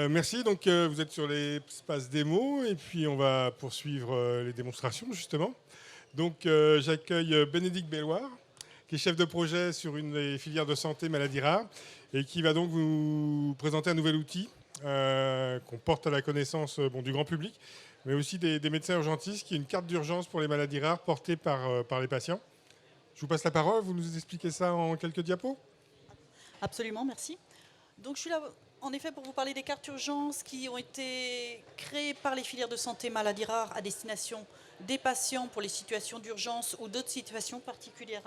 Merci. Donc, vous êtes sur l'espace démo et puis on va poursuivre les démonstrations justement. Donc, j'accueille Bénédicte Belloir, qui est chef de projet sur une des filières de santé maladies rares et qui va donc vous présenter un nouvel outil qu'on porte à la connaissance du grand public, mais aussi des médecins urgentistes, qui est une carte d'urgence pour les maladies rares portée par les patients. Je vous passe la parole. Vous nous expliquez ça en quelques diapos ? Absolument, merci. Donc je suis là en effet pour vous parler des cartes urgences qui ont été créées par les filières de santé maladies rares à destination des patients pour les situations d'urgence ou d'autres situations particulières.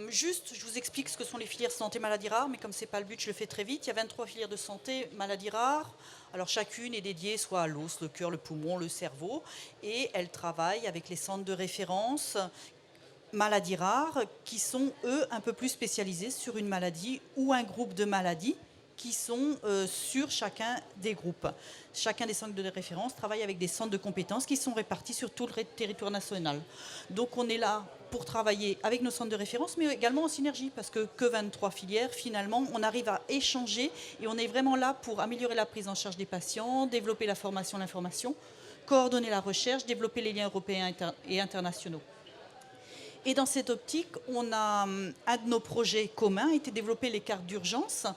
Juste, je vous explique ce que sont les filières de santé maladies rares, mais comme ce n'est pas le but, je le fais très vite. Il y a 23 filières de santé maladies rares. Alors chacune est dédiée soit à l'os, le cœur, le poumon, le cerveau, et elles travaillent avec les centres de référence maladies rares qui sont, eux, un peu plus spécialisés sur une maladie ou un groupe de maladies qui sont sur chacun des groupes. Chacun des centres de référence travaille avec des centres de compétences qui sont répartis sur tout le territoire national. Donc on est là pour travailler avec nos centres de référence, mais également en synergie, parce que 23 filières, finalement, on arrive à échanger et on est vraiment là pour améliorer la prise en charge des patients, développer la formation, l'information, coordonner la recherche, développer les liens européens et internationaux. Et dans cette optique, un de nos projets communs a été développer les cartes d'urgence,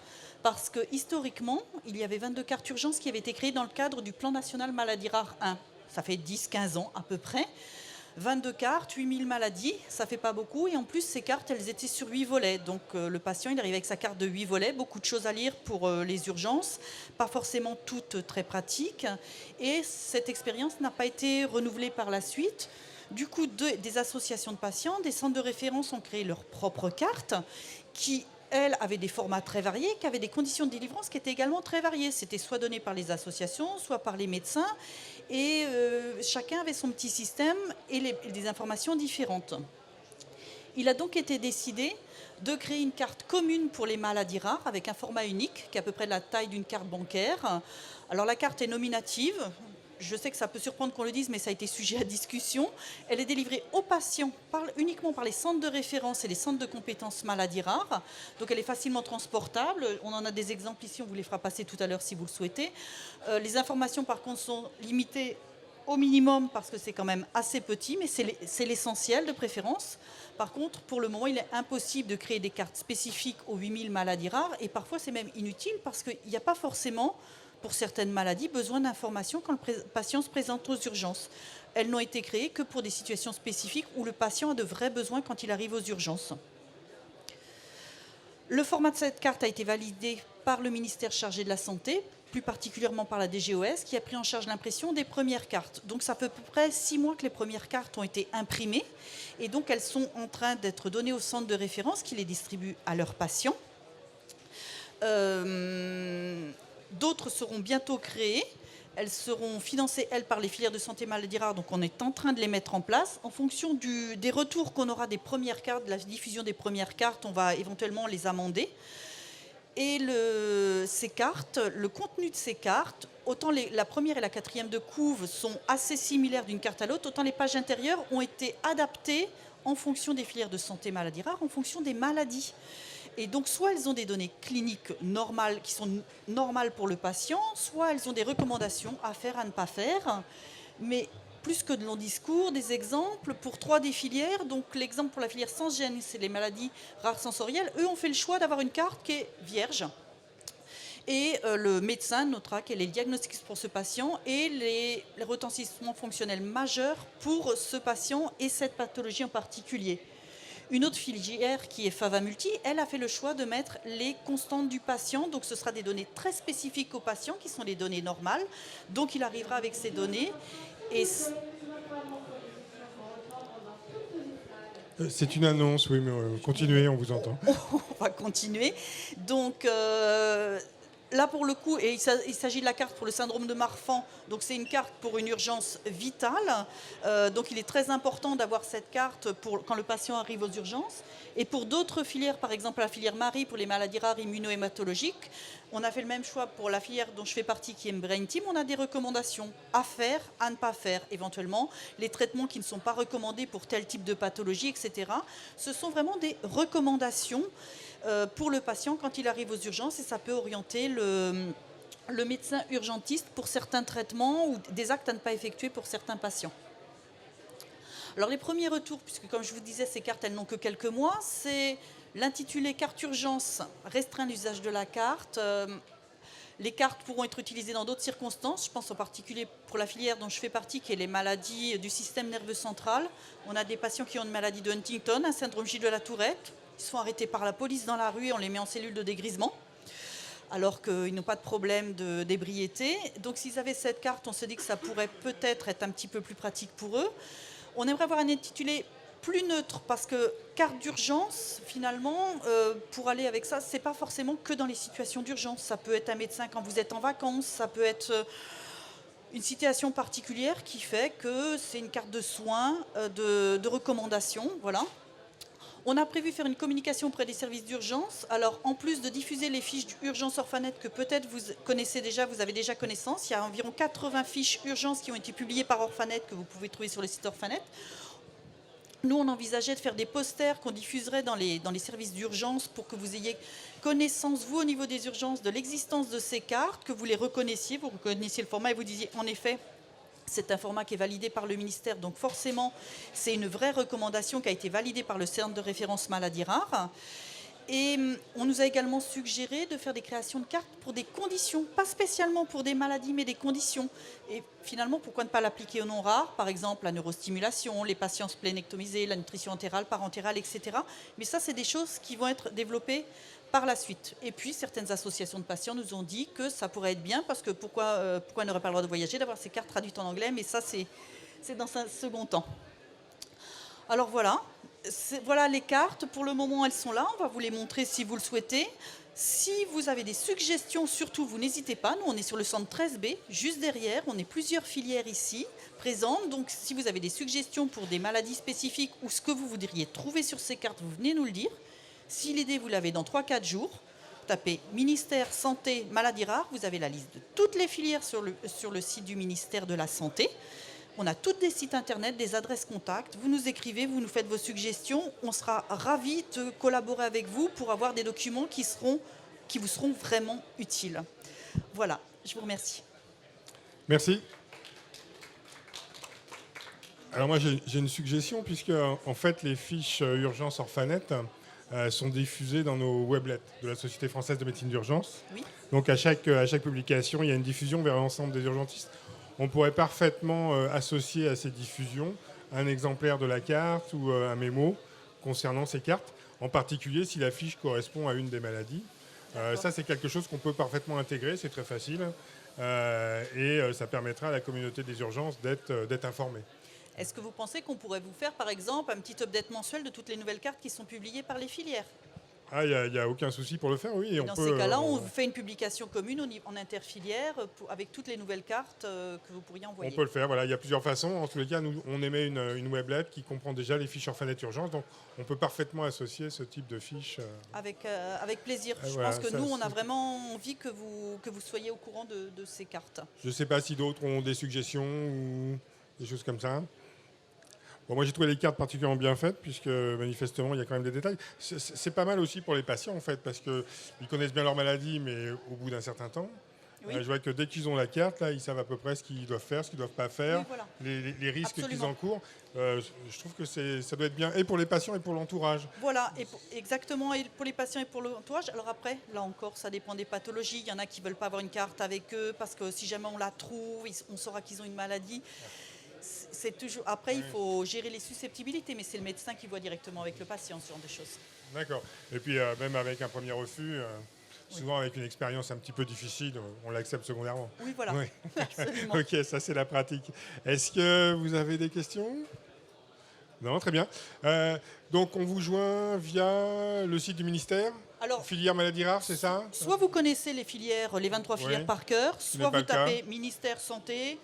parce que historiquement, il y avait 22 cartes d'urgence qui avaient été créées dans le cadre du Plan national maladies rares 1. Ça fait 10-15 ans à peu près. 22 cartes, 8000 maladies, ça fait pas beaucoup. Et en plus, ces cartes, elles étaient sur 8 volets. Donc le patient, il arrive avec sa carte de 8 volets, beaucoup de choses à lire pour les urgences, pas forcément toutes très pratiques. Et cette expérience n'a pas été renouvelée par la suite. Du coup, des associations de patients, des centres de référence ont créé leurs propres cartes qui, elles, avaient des formats très variés, qui avaient des conditions de délivrance qui étaient également très variées. C'était soit donné par les associations, soit par les médecins, et chacun avait son petit système et des informations différentes. Il a donc été décidé de créer une carte commune pour les maladies rares avec un format unique qui est à peu près de la taille d'une carte bancaire. Alors la carte est nominative. Je sais que ça peut surprendre qu'on le dise, mais ça a été sujet à discussion. Elle est délivrée aux patients uniquement par les centres de référence et les centres de compétences maladies rares. Donc elle est facilement transportable. On en a des exemples ici, on vous les fera passer tout à l'heure si vous le souhaitez. Les informations par contre sont limitées au minimum parce que c'est quand même assez petit, mais c'est l'essentiel de préférence. Par contre, pour le moment, il est impossible de créer des cartes spécifiques aux 8000 maladies rares et parfois c'est même inutile parce qu'il n'y a pas forcément, pour certaines maladies, besoin d'informations quand le patient se présente aux urgences. Elles n'ont été créées que pour des situations spécifiques où le patient a de vrais besoins quand il arrive aux urgences. Le format de cette carte a été validé par le ministère chargé de la Santé, plus particulièrement par la DGOS, qui a pris en charge l'impression des premières cartes. Donc ça fait à peu près 6 mois que les premières cartes ont été imprimées, et donc elles sont en train d'être données aux centres de référence qui les distribuent à leurs patients. D'autres seront bientôt créées. Elles seront financées, elles, par les filières de santé maladies rares. Donc on est en train de les mettre en place. En fonction des retours qu'on aura des premières cartes, de la diffusion des premières cartes, on va éventuellement les amender. Et ces cartes, le contenu de ces cartes, autant la première et la quatrième de couve sont assez similaires d'une carte à l'autre, autant les pages intérieures ont été adaptées en fonction des filières de santé maladies rares, en fonction des maladies. Et donc, soit elles ont des données cliniques normales, qui sont normales pour le patient, soit elles ont des recommandations à faire, à ne pas faire. Mais plus que de longs discours, des exemples pour 3 des filières. Donc, l'exemple pour la filière sans gène, c'est les maladies rares sensorielles. Eux ont fait le choix d'avoir une carte qui est vierge. Et le médecin notera quel est le diagnostic pour ce patient et les retentissements fonctionnels majeurs pour ce patient et cette pathologie en particulier. Une autre filière qui est Favamulti, elle a fait le choix de mettre les constantes du patient. Donc ce sera des données très spécifiques au patient qui sont les données normales. Donc il arrivera avec ces données. Et C'est une annonce, oui, mais continuez, on vous entend. On va continuer. Donc là, pour le coup, et il s'agit de la carte pour le syndrome de Marfan. Donc c'est une carte pour une urgence vitale. Donc il est très important d'avoir cette carte quand le patient arrive aux urgences. Et pour d'autres filières, par exemple la filière Marie pour les maladies rares immunohématologiques, on a fait le même choix pour la filière dont je fais partie, qui est Brain Team. On a des recommandations à faire, à ne pas faire, éventuellement. Les traitements qui ne sont pas recommandés pour tel type de pathologie, etc. Ce sont vraiment des recommandations pour le patient quand il arrive aux urgences et ça peut orienter le médecin urgentiste pour certains traitements ou des actes à ne pas effectuer pour certains patients. Alors les premiers retours, puisque comme je vous disais, ces cartes, elles n'ont que quelques mois, c'est l'intitulé carte urgence restreint l'usage de la carte. Les cartes pourront être utilisées dans d'autres circonstances. Je pense en particulier pour la filière dont je fais partie, qui est les maladies du système nerveux central. On a des patients qui ont une maladie de Huntington, un syndrome Gilles de la Tourette. Ils sont arrêtés par la police dans la rue et on les met en cellule de dégrisement, alors qu'ils n'ont pas de problème d'ébriété. Donc s'ils avaient cette carte, on se dit que ça pourrait peut-être être un petit peu plus pratique pour eux. On aimerait avoir un intitulé plus neutre, parce que carte d'urgence, finalement, pour aller avec ça, c'est pas forcément que dans les situations d'urgence. Ça peut être un médecin quand vous êtes en vacances, ça peut être une situation particulière qui fait que c'est une carte de soins, de recommandation, voilà. On a prévu faire une communication auprès des services d'urgence. Alors, en plus de diffuser les fiches d'urgence Orphanet que peut-être vous connaissez déjà, vous avez déjà connaissance, il y a environ 80 fiches urgence qui ont été publiées par Orphanet que vous pouvez trouver sur le site Orphanet. Nous, on envisageait de faire des posters qu'on diffuserait dans les services d'urgence pour que vous ayez connaissance, vous, au niveau des urgences, de l'existence de ces cartes, que vous les reconnaissiez, vous reconnaissiez le format et vous disiez, en effet, c'est un format qui est validé par le ministère, donc forcément, c'est une vraie recommandation qui a été validée par le Centre de référence maladies rares. Et on nous a également suggéré de faire des créations de cartes pour des conditions, pas spécialement pour des maladies, mais des conditions. Et finalement, pourquoi ne pas l'appliquer aux non rares, par exemple la neurostimulation, les patients splénectomisés, la nutrition entérale, parentérale, etc. Mais ça, c'est des choses qui vont être développées par la suite. Et puis, certaines associations de patients nous ont dit que ça pourrait être bien, parce que pourquoi on n'aurait pas le droit de voyager, d'avoir ces cartes traduites en anglais, mais ça, c'est dans un second temps. Alors voilà les cartes. Pour le moment, elles sont là. On va vous les montrer si vous le souhaitez. Si vous avez des suggestions, surtout, vous n'hésitez pas. Nous, on est sur le centre 13B, juste derrière. On est plusieurs filières ici présentes. Donc, si vous avez des suggestions pour des maladies spécifiques ou ce que vous voudriez trouver sur ces cartes, vous venez nous le dire. Si l'idée, vous l'avez dans 3-4 jours, tapez ministère santé maladies rares. Vous avez la liste de toutes les filières sur le site du ministère de la Santé. On a tous des sites internet, des adresses contacts. Vous nous écrivez, vous nous faites vos suggestions. On sera ravis de collaborer avec vous pour avoir des documents qui vous seront vraiment utiles. Voilà, je vous remercie. Merci. Alors moi j'ai une suggestion, puisque en fait les fiches urgence Orphanet sont diffusées dans nos weblets de la Société française de médecine d'urgence. Oui. Donc à chaque publication, il y a une diffusion vers l'ensemble des urgentistes. On pourrait parfaitement associer à ces diffusions un exemplaire de la carte ou un mémo concernant ces cartes, en particulier si la fiche correspond à une des maladies. Ça, c'est quelque chose qu'on peut parfaitement intégrer, c'est très facile, et ça permettra à la communauté des urgences d'être informée. Est-ce que vous pensez qu'on pourrait vous faire, par exemple, un petit update mensuel de toutes les nouvelles cartes qui sont publiées par les filières ? Ah, il n'y a aucun souci pour le faire, oui. Dans ces cas-là, on vous fait une publication commune en interfilière avec toutes les nouvelles cartes que vous pourriez envoyer. On peut le faire, voilà, il y a plusieurs façons. En tous les cas, nous, on émet une weblette qui comprend déjà les fiches Orphanet Urgence, donc on peut parfaitement associer ce type de fiches. Avec plaisir. Je voilà, pense que nous, on a vraiment envie que vous soyez au courant de ces cartes. Je ne sais pas si d'autres ont des suggestions ou des choses comme ça. Bon, moi, j'ai trouvé les cartes particulièrement bien faites, puisque manifestement, il y a quand même des détails. C'est pas mal aussi pour les patients, en fait, parce qu'ils connaissent bien leur maladie, mais au bout d'un certain temps. Oui. Je vois que dès qu'ils ont la carte, là, ils savent à peu près ce qu'ils doivent faire, ce qu'ils ne doivent pas faire, Oui, voilà. les risques qu'ils Absolument. encourent. Je trouve que ça doit être bien, et pour les patients et pour l'entourage. Voilà, exactement, et pour les patients et pour l'entourage. Alors après, là encore, ça dépend des pathologies. Il y en a qui ne veulent pas avoir une carte avec eux, parce que si jamais on la trouve, on saura qu'ils ont une maladie. C'est toujours. Après, il faut gérer les susceptibilités, mais c'est le médecin qui voit directement avec le patient ce genre de choses. D'accord. Et puis, même avec un premier refus, souvent avec une expérience un petit peu difficile, on l'accepte secondairement. Oui, voilà. Oui. Absolument. Ok, ça c'est la pratique. Est-ce que vous avez des questions ? Non, très bien. Donc, on vous joint via le site du ministère ? Alors, Filière maladies rares, c'est ça ? soit vous connaissez les filières, les 23 filières Oui. par cœur, Ce n'est soit pas vous le cas. tapez ministère santé,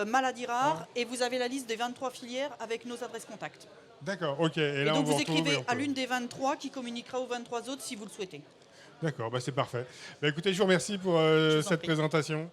maladies rares, et vous avez la liste des 23 filières avec nos adresses contacts. D'accord, ok. Et Et là, donc on vous vous retrouve écrivez et on à peut- l'une des 23 qui communiquera aux 23 autres si vous le souhaitez. D'accord, bah c'est parfait. Bah, écoutez, je vous remercie pour vous en cette prie. présentation.